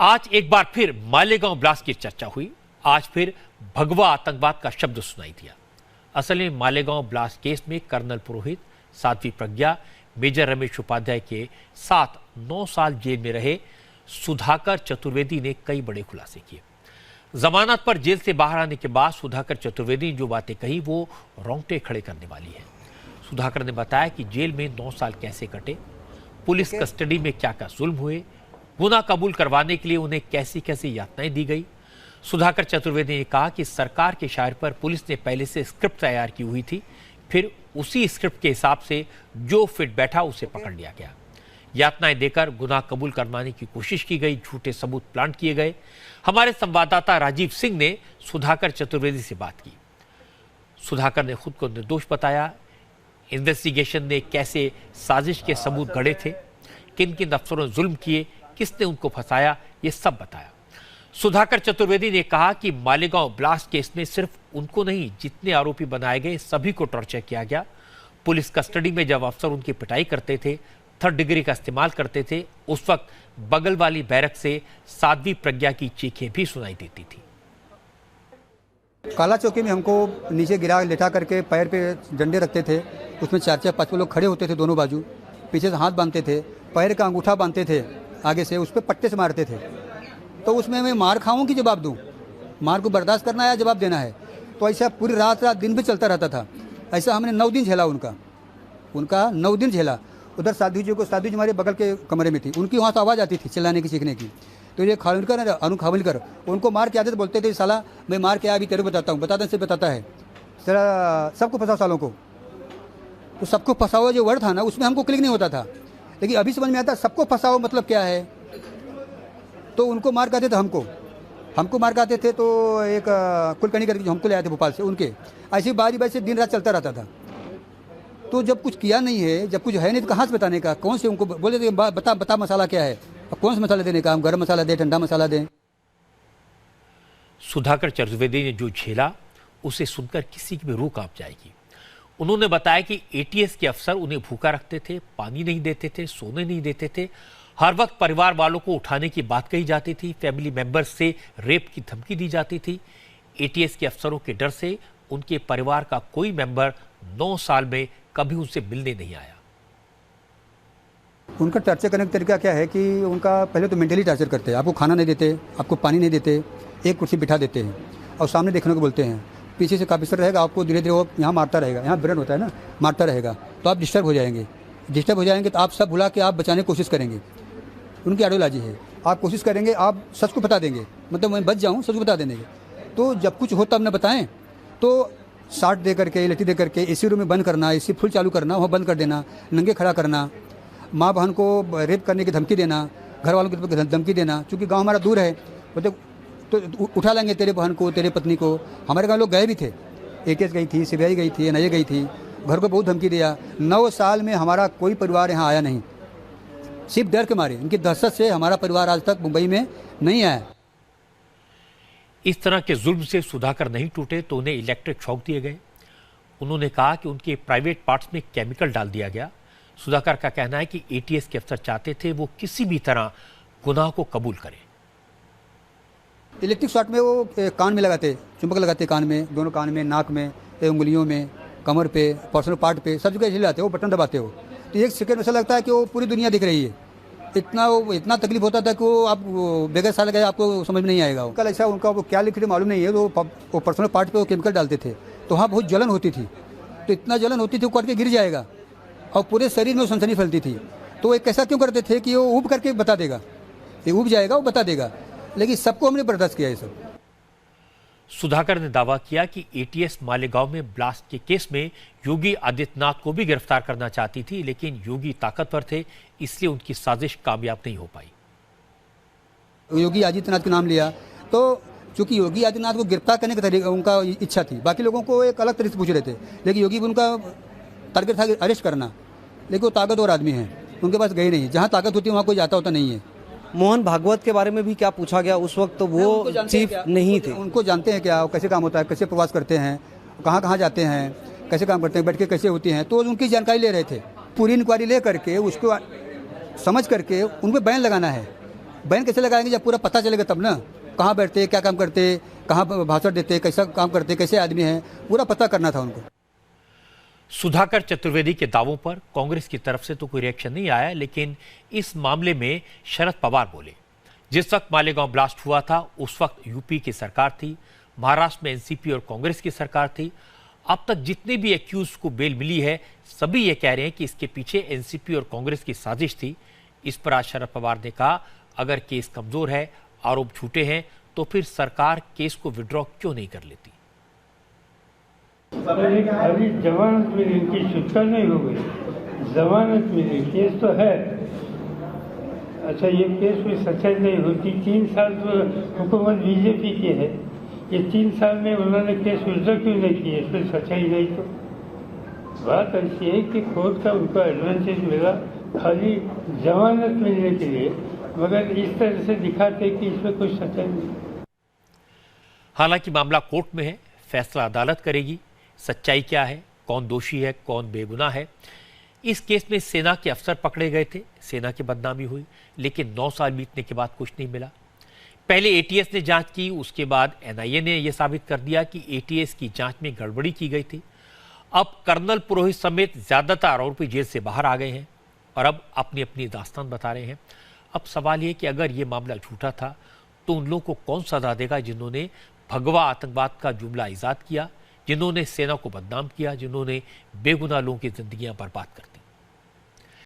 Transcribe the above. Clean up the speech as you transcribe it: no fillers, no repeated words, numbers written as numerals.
आज एक बार फिर मालेगांव ब्लास्ट की चर्चा हुई। आज फिर भगवा आतंकवाद का शब्द सुनाई दिया। असल में मालेगांव ब्लास्ट केस में कर्नल पुरोहित, साध्वी प्रज्ञा, मेजर रमेश उपाध्याय के साथ 9 साल जेल में रहे सुधाकर चतुर्वेदी ने कई बड़े खुलासे किए। जमानत पर जेल से बाहर आने के बाद सुधाकर चतुर्वेदी ने जो बातें कही वो रोंगटे खड़े करने वाली है। सुधाकर ने बताया कि जेल में 9 साल कैसे कटे, पुलिस कस्टडी में क्या क्या जुल्म हुए, गुनाह कबूल करवाने के लिए उन्हें कैसी कैसी यातनाएं दी गई। सुधाकर चतुर्वेदी ने कहा कि सरकार के इशारे पर पुलिस ने पहले से स्क्रिप्ट तैयार की हुई थी, फिर उसी स्क्रिप्ट के हिसाब से जो फिट बैठा उसे पकड़ लिया गया। यातनाएं देकर गुनाह कबूल करवाने की कोशिश की गई, झूठे सबूत प्लांट किए गए। हमारे संवाददाता राजीव सिंह ने सुधाकर चतुर्वेदी से बात की। सुधाकर ने खुद को निर्दोष बताया। इन्वेस्टिगेशन ने कैसे साजिश के सबूत गढ़े थे, किन किन अफसरों ने जुल्म किए, किसने उनको फंसाया, ये सब बताया। सुधाकर चतुर्वेदी ने कहा कि मालेगांव ब्लास्ट केस में सिर्फ उनको नहीं, जितने आरोपी बनाए गए सभी को टॉर्चर किया गया। पुलिस कस्टडी में जब अफसर उनकी पिटाई करते थे, थर्ड डिग्री का इस्तेमाल करते थे, उस वक्त बगल वाली बैरक से साध्वी प्रज्ञा की चीखें भी सुनाई देती थी। काला चौकी में हमको नीचे गिरा लेटा करके पैर पे डंडे रखते थे, उसमें 4-5 लोग खड़े होते थे दोनों बाजू, पीछे से हाथ बांधते थे, पैर का अंगूठा बांधते थे, आगे से उस पर पट्टे से मारते थे। तो उसमें मैं मार खाऊं कि जवाब दूं, मार को बर्दाश्त करना है या जवाब देना है। तो ऐसा पूरी रात दिन भी चलता रहता था। ऐसा हमने 9 दिन झेला, उनका 9 दिन झेला। उधर साधु जी हमारे बगल के कमरे में थी, उनकी वहाँ से आवाज़ आती थी चिल्लाने की, सीखने की। तो ये खाविलकर है, अनु खाविलकर, उनको मार के आते थे, बोलते थे साला मैं मार के अभी तेरे को बताता हूँ, बताता से बताता है तेरा सबको फंसाओ सालों को। तो सबको फंसाओ जो वर्ड था ना, उसमें हमको क्लिक नहीं होता था, लेकिन अभी समझ में आता सबको फंसाओ मतलब क्या है। तो उनको मार खाते थे, हमको मार खाते थे। तो एक कुलकर्णी करके जो हमको ले आए थे भोपाल से, उनके ऐसी बारी से दिन रात चलता रहता था। तो जब कुछ किया नहीं है, जब कुछ है नहीं तो कहाँ से बताने का, कौन से उनको बोले थे बता मसाला क्या है, कौन सा मसाला देने का, हम गरम मसाला दें, ठंडा मसाला दें। सुधाकर चतुर्वेदी ने जो झेला उसे सुनकर किसी की भी रूह कांप जाएगी। उन्होंने बताया कि एटीएस के अफसर उन्हें भूखा रखते थे, पानी नहीं देते थे, सोने नहीं देते थे। हर वक्त परिवार वालों को उठाने की बात कही जाती थी। फैमिली मेंबर्स से रेप की धमकी दी जाती थी। एटीएस के अफसरों के डर से उनके परिवार का कोई मेंबर 9 साल में कभी उनसे मिलने नहीं आया। उनका टॉर्चर करने का तरीका क्या है कि उनका पहले तो मेंटली टॉर्चर करते हैं। आपको खाना नहीं देते, आपको पानी नहीं देते, एक कुर्सी बिठा देते हैं और सामने देखने को बोलते हैं। पीछे से काफिसर रहेगा, आपको धीरे धीरे वो यहाँ मारता रहेगा, यहाँ ब्रेन होता है ना, मारता रहेगा। तो आप डिस्टर्ब हो जाएंगे तो आप सब भुला के आप बचाने की कोशिश करेंगे। उनकी आइडियोलॉजी है, आप कोशिश करेंगे, आप सच को बता देंगे, मतलब मैं बच जाऊँ, सच को बता देंगे। तो जब कुछ हो तब न बताएं, तो शार्ट दे करके, लठी दे करके एसी रूम में बंद करना, एसी फुल चालू करना, वहाँ बंद कर देना, नंगे खड़ा करना, माँ बहन को रेप करने की धमकी देना, घर वालों की धमकी देना। चूँकि गांव हमारा दूर है, मतलब तो उठा लेंगे तेरे बहन को, तेरे पत्नी को। हमारे गाँव लोग गए भी थे, एटीएस गई थी, सीबीआई गई थी, एनआईए गई थी, घर को बहुत धमकी दिया। 9 साल में हमारा कोई परिवार यहाँ आया नहीं, सिर्फ डर के मारे। इनकी दहशत से हमारा परिवार आज तक मुंबई में नहीं आया। इस तरह के जुल्म से सुधाकर नहीं टूटे तो उन्हें इलेक्ट्रिक शॉक दिए गए। उन्होंने कहा कि उनके प्राइवेट पार्ट्स में केमिकल डाल दिया गया। सुधाकर का कहना है कि एटीएस के अफसर चाहते थे वो किसी भी तरह गुनाह को कबूल करें। इलेक्ट्रिक शॉक में वो कान में लगाते, चुंबक लगाते कान में, दोनों कान में, नाक में, उंगलियों में, कमर पे, पर्सनल पार्ट पे, सब जगह हिलाते, वो बटन दबाते हो तो 1 सेकंड ऐसा लगता है कि वो पूरी दुनिया दिख रही है। इतना तकलीफ होता था कि वो आप बगैर साल गए आपको समझ में नहीं आएगा। कल ऐसा उनका वो क्या लिख रहे मालूम नहीं है, तो वो पर्सनल पार्ट पे वो केमिकल डालते थे, तो वहाँ बहुत जलन होती थी। तो इतना जलन होती थी वो कट के गिर जाएगा और पूरे शरीर में वो सनसनी फैलती थी। तो वो कैसा क्यों करते थे कि वो ऊब करके बता देगा, ये ऊब जाएगा, वो बता देगा। लेकिन सबको हमने बर्दाश्त किया ये सब। सुधाकर ने दावा किया कि एटीएस मालेगांव में ब्लास्ट के केस में योगी आदित्यनाथ को भी गिरफ्तार करना चाहती थी, लेकिन योगी ताकतवर थे, इसलिए उनकी साजिश कामयाब नहीं हो पाई। योगी आदित्यनाथ का नाम लिया तो चूंकि योगी आदित्यनाथ को गिरफ्तार करने का तरीका उनका इच्छा थी, बाकी लोगों को एक अलग तरीके से पूछ रहे थे, लेकिन योगी उनका टारगेट था अरेस्ट करना। लेकिन वो ताकतवर आदमी है, उनके पास गए नहीं। जहाँ ताकत होती है वहाँ कोई जाता होता नहीं है। मोहन भागवत के बारे में भी क्या पूछा गया? उस वक्त तो वो चीफ नहीं थे। उनको जानते हैं क्या, कैसे काम होता है, कैसे प्रवास करते हैं, कहाँ जाते हैं, कैसे काम करते हैं, बैठ के कैसे होती हैं, तो उनकी जानकारी ले रहे थे। पूरी इंक्वायरी ले करके उसको समझ करके उन पर बैन लगाना है। बैन कैसे लगाएंगे जब पूरा पता चलेगा तब ना, कहाँ बैठते, क्या काम करते, कहाँ भाषण देते, कैसा काम करते, कैसे आदमी हैं, पूरा पता करना था उनको। सुधाकर चतुर्वेदी के दावों पर कांग्रेस की तरफ से तो कोई रिएक्शन नहीं आया, लेकिन इस मामले में शरद पवार बोले। जिस वक्त मालेगांव ब्लास्ट हुआ था उस वक्त यूपी की सरकार थी, महाराष्ट्र में एनसीपी और कांग्रेस की सरकार थी। अब तक जितने भी एक्यूज को बेल मिली है सभी ये कह रहे हैं कि इसके पीछे एनसीपी और कांग्रेस की साजिश थी। इस पर आज शरद पवार ने कहा, अगर केस कमजोर है, आरोप झूठे हैं, तो फिर सरकार केस को विड्रॉ क्यों नहीं कर लेती। खाली जमानत मिली, इनकी छुटका नहीं हो गई, जमानत मिली, केस तो है। अच्छा, ये केस में सच्चाई नहीं होती। 3 साल तो हुकूमत बीजेपी की है, ये 3 साल में उन्होंने केस विड्रॉ क्यों नहीं किए, इसमें सच्चाई नहीं। तो बात ऐसी है कि कोर्ट का उनको एडवांटेज मिला खाली जमानत मिलने के लिए, मगर इस तरह से दिखाते कि इसमें कुछ सच्चाई नहीं। हालांकि मामला कोर्ट में है, फैसला अदालत करेगी। सच्चाई क्या है, कौन दोषी है, कौन बेगुनाह है। इस केस में सेना के अफसर पकड़े गए थे, सेना की बदनामी हुई, लेकिन 9 साल बीतने के बाद कुछ नहीं मिला। पहले एटीएस ने जांच की, उसके बाद एनआईए ने यह साबित कर दिया कि एटीएस की जांच में गड़बड़ी की गई थी। अब कर्नल पुरोहित समेत ज्यादातर आरोपी जेल से बाहर आ गए हैं और अब अपनी अपनी दास्तान बता रहे हैं। अब सवाल यह कि अगर ये मामला झूठा था तो उन लोगों को कौन सजा देगा जिन्होंने भगवा आतंकवाद का जुमला ईजाद किया, जिन्होंने सेना को बदनाम किया, जिन्होंने बेगुनाह लोगों की जिंदगियां बर्बाद कर दी।